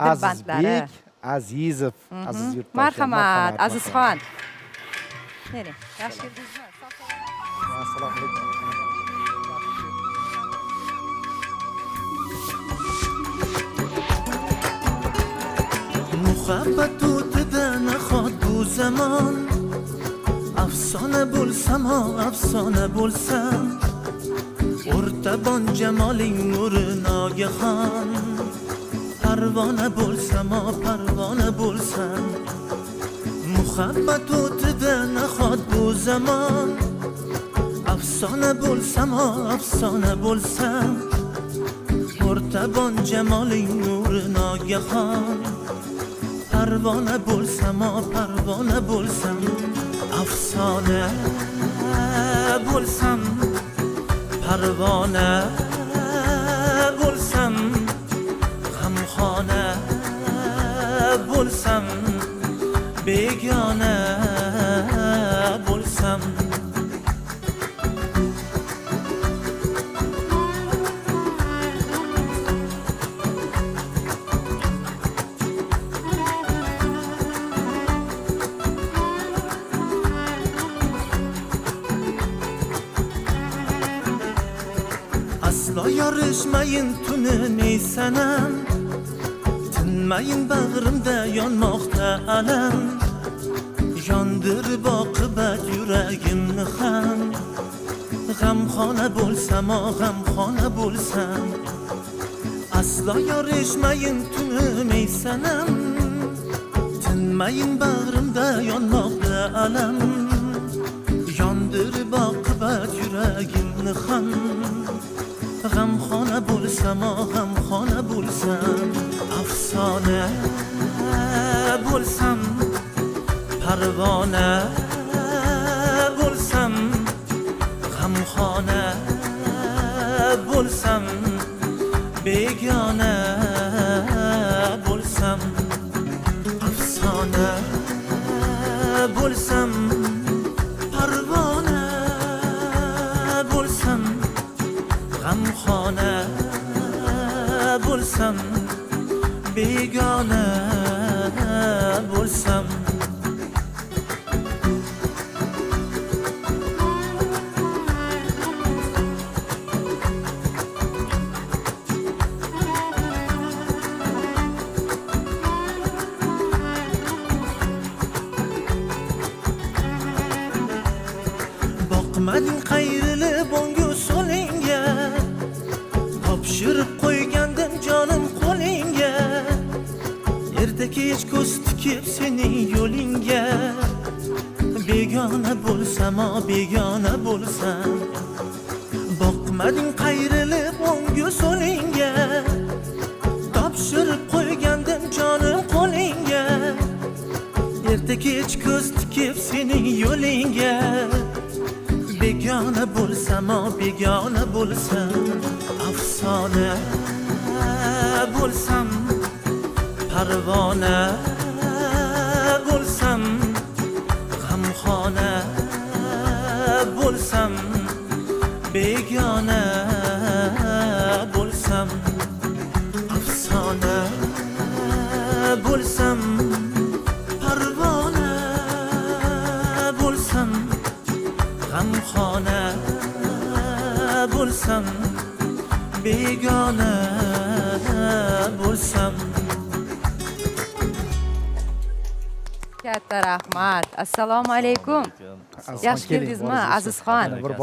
tibbandlari. Azizbek Azizov, aziz yurtdoshlar. Marhamat, Azizxon. Keling, yaxshi keldingizmi? Assalomu alaykum. Muhabbat o'tida nahot bu zamon, afsona bo'lsam, afsona bo'lsam, o'rtabon jamoling nuri nogahon, parvona bo'lsam, parvona bo'lsam. Muhabbat o'tida nahot bu zamon, afsona bo'lsam, afsona bo'lsam, o'rtabon jamoling nuri nogahon, parvona bo'lsam, parvona bo'lsam. Afsona bo'lsam, parvona bo'lsam, g'amxona bo'lsam, begona bo'lsam. Aslo yorishmayin tuni neysanam, tinmayin bag'rimda yonmoqda alam. Yondirib oqibat yuragimni ham, g'amxona bo'lsam, g'amxona bo'lsam. Aslo yorishmayin tuni neysanam, tinmayin bag'rimda yonmoqda alam. Yondirib oqibat yuragimni ham, g'amxona bo'lsam, g'amxona bo'lsam. Afsona bo'lsam, parvona bo'lsam, g'amxona bo'lsam, begona bo'lsam. Afsona bo'lsam, parvona bo'lsam, g'amxona bo'lsam, begona bo'lsam. Boqmading qayrilib ongu so'lingga, topshirib qo'ygandim jonim qo'lingga. Erta kech ko'z tikib sening yo'lingga, begona bo'lsam, begona bo'lsam. Boqmading qayrilib ongu so'lingga, topshirib qo'ygandim jonim qo'lingga. Erta kech ko'z tikib sening yo'lingga, begona bo'lsam, begona bo'lsam. Afsona bo'lsam, parvona bo'lsam, g'amxona bo'lsam, begona bo'lsam. Afsona bo'lsam, parvona bo'lsam, g'amxona bo'lsam, begona bo'lsam. Katta rahmat. Assalomu alaykum. Yaxshi keldingizmi, Azizxon? Bir bor